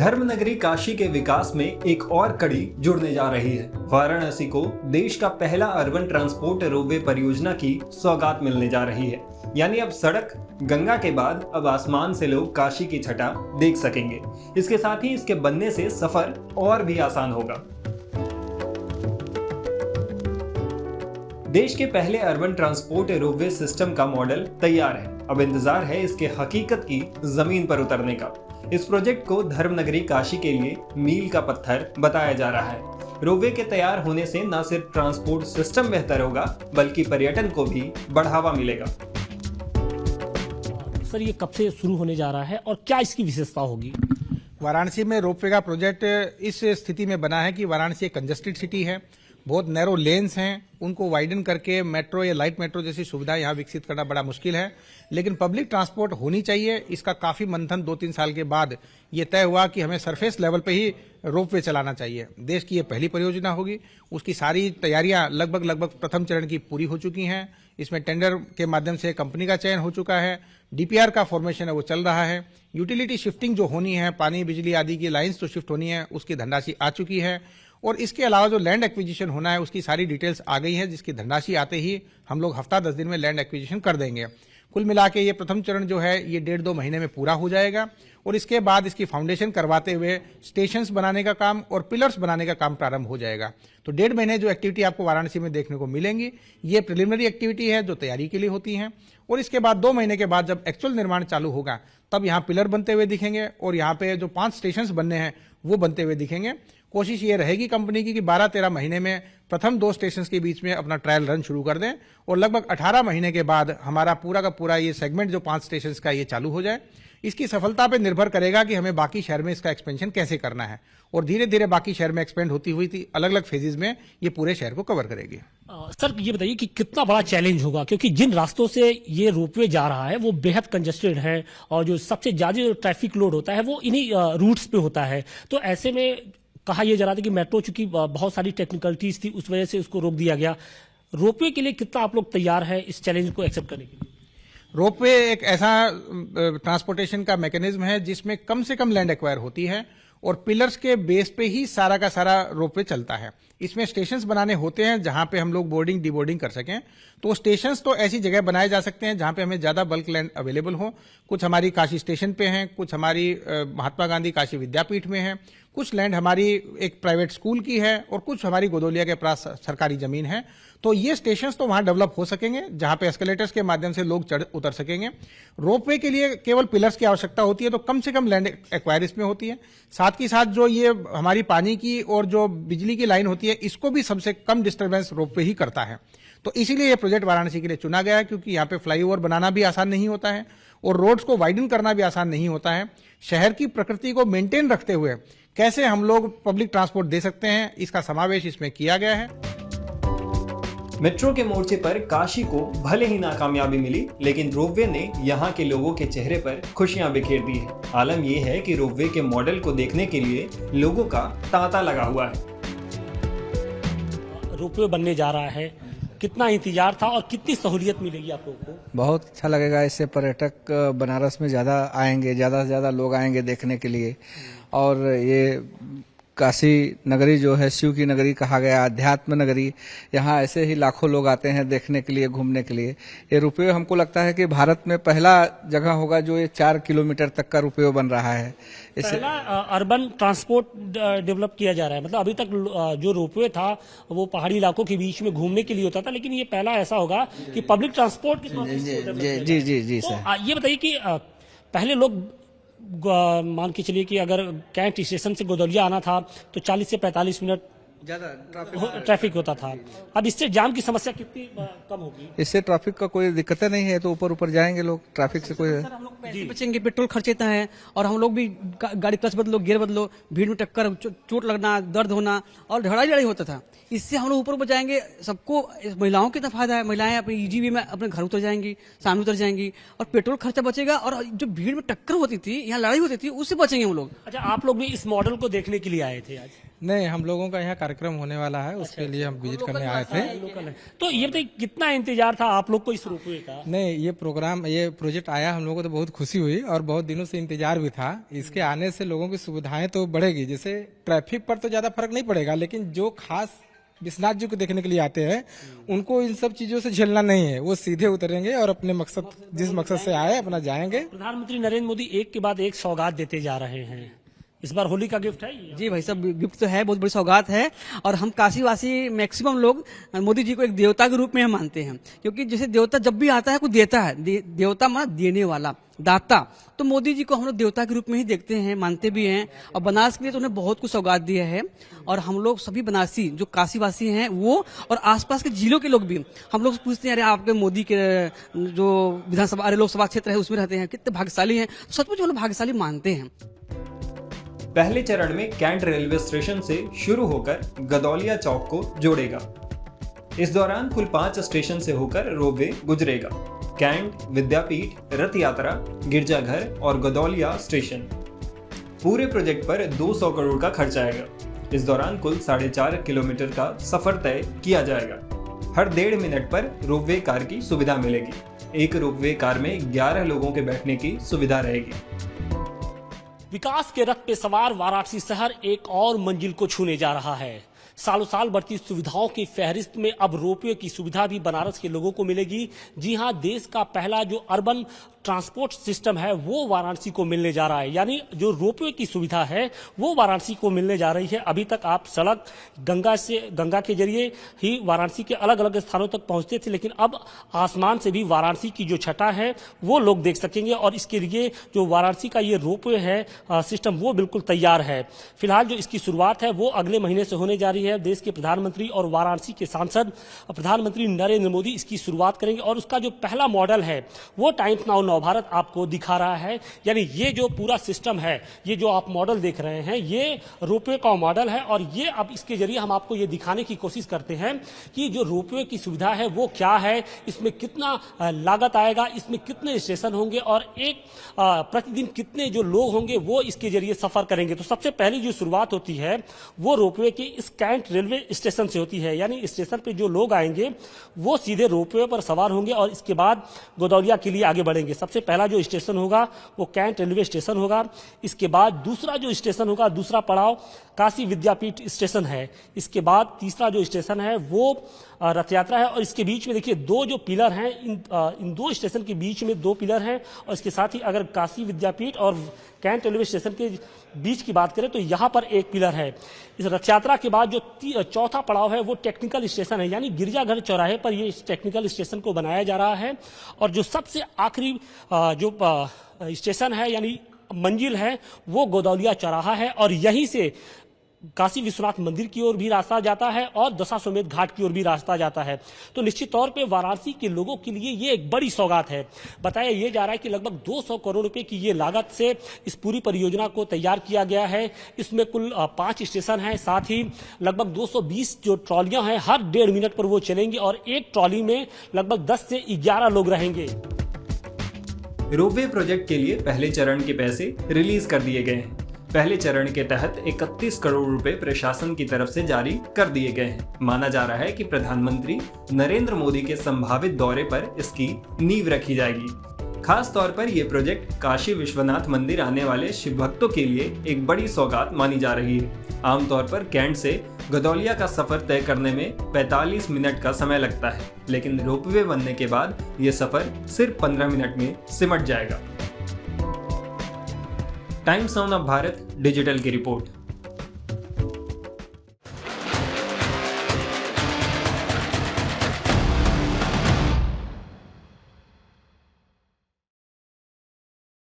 धर्मनगरी काशी के विकास में एक और कड़ी जुड़ने जा रही है। वाराणसी को देश का पहला अर्बन ट्रांसपोर्ट रोपवे परियोजना की सौगात मिलने जा रही है। यानी अब सड़क गंगा के बाद अब आसमान से लोग काशी की छटा देख सकेंगे। इसके साथ ही इसके बनने से सफर और भी आसान होगा। देश के पहले अर्बन ट्रांसपोर्ट रोपवे सिस्टम का मॉडल तैयार है। अब इंतजार है इसके हकीकत की जमीन पर उतरने का। इस प्रोजेक्ट को धर्मनगरी काशी के लिए मील का पत्थर बताया जा रहा है। रोपवे के तैयार होने से न सिर्फ ट्रांसपोर्ट सिस्टम बेहतर होगा बल्कि पर्यटन को भी बढ़ावा मिलेगा। सर, ये कब से शुरू होने जा रहा है और क्या इसकी विशेषता होगी? वाराणसी में रोपवे का प्रोजेक्ट इस स्थिति में बना है कि वाराणसी एक कंजेस्टेड सिटी है, बहुत नैरो लेन्स हैं, उनको वाइडन करके मेट्रो या लाइट मेट्रो जैसी सुविधा यहाँ विकसित करना बड़ा मुश्किल है। लेकिन पब्लिक ट्रांसपोर्ट होनी चाहिए। इसका काफी मंथन 2-3 साल के बाद ये तय हुआ कि हमें सरफेस लेवल पे ही रोपवे चलाना चाहिए। देश की ये पहली परियोजना होगी। उसकी सारी तैयारियां लगभग प्रथम चरण की पूरी हो चुकी हैं। इसमें टेंडर के माध्यम से कंपनी का चयन हो चुका है। डीपीआर का फॉर्मेशन है वो चल रहा है। यूटिलिटी शिफ्टिंग जो होनी है, पानी बिजली आदि की लाइन्स जो शिफ्ट होनी है, उसकी धनराशि आ चुकी है। और इसके अलावा जो लैंड एक्विजिशन होना है उसकी सारी डिटेल्स आ गई है, जिसकी धनराशि आते ही हम लोग हफ्ता 10 दिन में लैंड एक्विजिशन कर देंगे। कुल मिला के ये प्रथम चरण जो है ये 1.5-2 महीने में पूरा हो जाएगा। और इसके बाद इसकी फाउंडेशन करवाते हुए स्टेशंस बनाने का काम और पिलर्स बनाने का काम प्रारंभ हो जाएगा। तो 1.5 महीने जो एक्टिविटी आपको वाराणसी में देखने को मिलेंगी, ये प्रिलिमिनरी एक्टिविटी है जो तैयारी के लिए होती है। और इसके बाद 2 महीने के बाद जब एक्चुअल निर्माण चालू होगा तब यहाँ पिलर बनते हुए दिखेंगे और यहाँ पे जो 5 स्टेशंस बनने हैं वो बनते हुए दिखेंगे। कोशिश ये रहेगी कंपनी की कि 12-13 महीने में प्रथम 2 स्टेशंस के बीच में अपना ट्रायल रन शुरू कर दें और लगभग 18 महीने के बाद हमारा पूरा का पूरा ये सेगमेंट जो 5 स्टेशंस का ये चालू हो जाए। इसकी सफलता पे निर्भर करेगा कि हमें बाकी शहर में इसका एक्सपेंशन कैसे करना है और धीरे धीरे बाकी शहर में एक्सपेंड होती हुई थी अलग अलग फेजेज में ये पूरे शहर को कवर करेगी। सर, ये बताइए कि कितना बड़ा चैलेंज होगा, क्योंकि जिन रास्तों से ये रोपवे जा रहा है वो बेहद कंजेस्टेड है और जो सबसे ज्यादा ट्रैफिक लोड होता है वो इन्हीं रूट्स पे होता है। तो ऐसे में कहा यह जा रहा था कि मेट्रो चूंकि बहुत सारी टेक्निकलिटीज थी उस वजह से उसको रोक दिया गया। रोपवे के लिए कितना आप लोग तैयार है इस चैलेंज को एक्सेप्ट करने के लिए? रोपवे एक ऐसा ट्रांसपोर्टेशन का मैकेनिज्म है जिसमें कम से कम लैंड एक्वायर होती है और पिलर्स के बेस पे ही सारा का सारा रोपवे चलता है। इसमें स्टेशंस बनाने होते हैं जहां पे हम लोग बोर्डिंग डीबोर्डिंग कर सकें। तो स्टेशंस तो ऐसी जगह बनाए जा सकते हैं जहां पे हमें ज्यादा बल्क लैंड अवेलेबल हो। कुछ हमारी काशी स्टेशन पे हैं, कुछ हमारी महात्मा गांधी काशी विद्यापीठ में है, कुछ लैंड हमारी एक प्राइवेट स्कूल की है और कुछ हमारी गोदौलिया के पास सरकारी जमीन है। तो ये स्टेशंस तो वहां डेवलप हो सकेंगे जहां पे एस्केलेटर्स के माध्यम से लोग चढ़ उतर सकेंगे। रोपवे के लिए केवल पिलर्स की आवश्यकता होती है, तो कम से कम लैंड एक्वायर इसमें होती है। साथ ही साथ जो ये हमारी पानी की और जो बिजली की लाइन होती है इसको भी सबसे कम डिस्टर्बेंस रोपवे ही करता है। तो इसीलिए ये प्रोजेक्ट वाराणसी के लिए चुना गया है, क्योंकि यहाँ पे फ्लाईओवर बनाना भी आसान नहीं होता है और रोड्स को वाइडन करना भी आसान नहीं होता है। शहर की प्रकृति को मेंटेन रखते हुए कैसे हम लोग पब्लिक ट्रांसपोर्ट दे सकते हैं, इसका समावेश इसमें किया गया है। मेट्रो के मोर्चे पर काशी को भले ही नाकामयाबी मिली, लेकिन रोपवे ने यहाँ के लोगों के चेहरे पर खुशियां बिखेर दी है। आलम यह है कि रोपवे के मॉडल को देखने के लिए लोगों का तांता लगा हुआ है। रोपवे बनने जा रहा है, कितना इंतजार था और कितनी सहूलियत मिलेगी आप लोगों को? बहुत अच्छा लगेगा। इससे पर्यटक बनारस में ज्यादा आएंगे, ज्यादा से ज्यादा लोग आएंगे देखने के लिए। और ये काशी नगरी जो है शिव की नगरी कहा गया, अध्यात्म नगरी, यहाँ ऐसे ही लाखों लोग आते हैं देखने के लिए, घूमने के लिए। ये रोपवे हमको लगता है कि भारत में पहला जगह होगा जो ये 4 किलोमीटर तक का रोपवे बन रहा है। पहला अर्बन ट्रांसपोर्ट डेवलप किया जा रहा है। मतलब अभी तक जो रोपवे था वो पहाड़ी इलाकों के बीच में घूमने के लिए होता था, लेकिन ये पहला ऐसा होगा कि पब्लिक ट्रांसपोर्ट के तौर पर। जी सर। ये बताइए कि पहले लोग मान के चलिए कि अगर कैंट स्टेशन से गोदौलिया आना था तो 40 से 45 मिनट ज्यादा ट्रैफिक होता था। अब इससे जाम की समस्या कितनी कम होगी? इससे ट्रैफिक का कोई दिक्कत नहीं है, तो ऊपर जाएंगे लोग, ट्रैफिक से कोई। सर, हम लोग पैसे बचेंगे, पेट्रोल खर्च इतना है और हम लोग भी गाड़ी क्लच बदलो, गियर बदलो, भीड़ में टक्कर, चोट लगना, दर्द होना और लड़ाई होता था। इससे हम लोग ऊपर बचाएंगे, सबको, महिलाओं के तो फायदा है। महिलाएं अपने ईजीवी में अपने घर उतर जाएंगी, सामने उतर जाएंगी और पेट्रोल खर्चा बचेगा और जो भीड़ में टक्कर होती थी, यहाँ लड़ाई होती थी, उससे बचेंगे हम लोग। अच्छा, आप लोग भी इस मॉडल को देखने के लिए आए थे आज? नहीं, हम लोगों का यहाँ कार्यक्रम होने वाला है, उसके लिए हम विजिट करने आए थे। लोकल है। तो ये बताइए कितना इंतजार था आप लोग को इस रोपवे का? नहीं, ये प्रोजेक्ट आया, हम लोगों को तो बहुत खुशी हुई और बहुत दिनों से इंतजार भी था। इसके आने से लोगों की सुविधाएं तो बढ़ेगी, जैसे ट्रैफिक पर तो ज्यादा फर्क नहीं पड़ेगा, लेकिन जो खास विश्वनाथ जी को देखने के लिए आते हैं उनको इन सब चीजों से झेलना नहीं है। वो सीधे उतरेंगे और अपने मकसद, जिस मकसद से आए, अपना जाएंगे। प्रधानमंत्री नरेंद्र मोदी एक के बाद एक सौगात देते जा रहे हैं। इस बार होली का गिफ्ट है ये? जी भाई साहब, गिफ्ट तो है, बहुत बड़ी सौगात है। और हम काशीवासी मैक्सिमम लोग मोदी जी को एक देवता के रूप में हम मानते हैं, क्योंकि जैसे देवता जब भी आता है कुछ देता है, देवता माना देने वाला, दाता। तो मोदी जी को हम लोग देवता के रूप में ही देखते हैं, मानते भी हैं। और बनारस के लिए तो उन्हें बहुत कुछ सौगात दिया है। और हम लोग सभी बनारसी जो काशीवासी हैं वो और आसपास के जिलों के लोग भी, हम लोग पूछते हैं, अरे आपके मोदी के जो विधानसभा, अरे लोकसभा क्षेत्र है उसमें रहते हैं, कितने भाग्यशाली हैं। सचमुच हम लोग भाग्यशाली मानते हैं। पहले चरण में कैंट रेलवे स्टेशन से शुरू होकर गदौलिया चौक को जोड़ेगा। इस दौरान कुल 5 स्टेशन से होकर रोपवे गुजरेगा। कैंट, विद्यापीठ, रथ यात्रा, गिरजाघर और गदौलिया स्टेशन। पूरे प्रोजेक्ट पर 200 करोड़ का खर्च आएगा। इस दौरान कुल 4.5 किलोमीटर का सफर तय किया जाएगा। हर 1.5 मिनट पर रोपवे कार की सुविधा मिलेगी। एक रोपवे कार में 11 लोगों के बैठने की सुविधा रहेगी। विकास के रथ पे सवार वाराणसी शहर एक और मंजिल को छूने जा रहा है। सालों साल बढ़ती सुविधाओं की फहरिस्त में अब रोपवे की सुविधा भी बनारस के लोगों को मिलेगी। जी हां, देश का पहला जो अर्बन ट्रांसपोर्ट सिस्टम है वो वाराणसी को मिलने जा रहा है। यानी जो रोपवे की सुविधा है वो वाराणसी को मिलने जा रही है। अभी तक आप सड़क गंगा के जरिए ही वाराणसी के अलग अलग स्थानों तक पहुंचते थे, लेकिन अब आसमान से भी वाराणसी की जो छटा है वो लोग देख सकेंगे। और इसके लिए जो वाराणसी का ये रोपवे है सिस्टम वो बिल्कुल तैयार है। फिलहाल जो इसकी शुरुआत है वो अगले महीने से होने जा रही है। देश के प्रधानमंत्री और वाराणसी के सांसद प्रधानमंत्री नरेंद्र मोदी इसकी शुरुआत करेंगे और उसका जो पहला मॉडल है वो टाइम्स नाउ नवभारत आपको दिखा रहा है। यानी ये जो पूरा सिस्टम है, ये जो आप मॉडल देख रहे हैं, ये रोपवे का मॉडल है। और ये अब इसके जरिए हम आपको ये दिखाने की कोशिश करते हैं कि जो रोपवे की सुविधा है वो क्या है, इसमें कितना लागत आएगा, इसमें कितने स्टेशन होंगे और एक प्रतिदिन कितने जो लोग होंगे वो इसके जरिए सफर करेंगे। तो सबसे पहली जो शुरुआत होती है वो रोपवे के इस कैंट रेलवे स्टेशन से होती है। यानी स्टेशन पे जो लोग आएंगे वो सीधे रोपवे पर सवार होंगे और इसके बाद गदौलिया के लिए आगे बढ़ेंगे। सबसे पहला जो स्टेशन होगा वो कैंट रेलवे स्टेशन होगा। इसके बाद दूसरा जो स्टेशन होगा, दूसरा पड़ाव काशी विद्यापीठ स्टेशन है। इसके बाद तीसरा जो स्टेशन है वो रथ यात्रा है। और इसके बीच में देखिए दो जो पिलर हैं, इन दो स्टेशन के बीच में 2 पिलर हैं। और इसके साथ ही अगर काशी विद्यापीठ और कैंट रेलवे स्टेशन के बीच की बात करें तो यहाँ पर एक पिलर है। इस रथ यात्रा के बाद जो चौथा पड़ाव है वो टेक्निकल स्टेशन है। यानी गिरजाघर चौराहे पर ये टेक्निकल स्टेशन को बनाया जा रहा है। और जो सबसे आखिरी जो स्टेशन है यानी मंजिल है वो गदौलिया चौराहा है। और यहीं से काशी विश्वनाथ मंदिर की ओर भी रास्ता जाता है और दशाश्वमेध घाट की ओर भी रास्ता जाता है। तो निश्चित तौर पे वाराणसी के लोगों के लिए ये एक बड़ी सौगात है। बताया ये जा रहा है कि लगभग 200 करोड़ रुपए की ये लागत से इस पूरी परियोजना को तैयार किया गया है। इसमें कुल 5 स्टेशन हैं, साथ ही लगभग 220 जो ट्रॉलियां हैं हर 1.5 मिनट पर वो चलेंगी और एक ट्रॉली में लगभग 10 से 11 लोग रहेंगे। रोपवे प्रोजेक्ट के लिए पहले चरण के पैसे रिलीज कर दिए गए हैं। पहले चरण के तहत 31 करोड़ रुपए प्रशासन की तरफ से जारी कर दिए गए हैं। माना जा रहा है कि प्रधानमंत्री नरेंद्र मोदी के संभावित दौरे पर इसकी नींव रखी जाएगी। खास तौर पर यह प्रोजेक्ट काशी विश्वनाथ मंदिर आने वाले शिव भक्तों के लिए एक बड़ी सौगात मानी जा रही है। आमतौर पर कैंट से गदौलिया का सफर तय करने में 45 मिनट का समय लगता है, लेकिन रोपवे बनने के बाद यह सफर सिर्फ 15 मिनट में सिमट जाएगा। टाइम्स नाउ भारत डिजिटल की रिपोर्ट।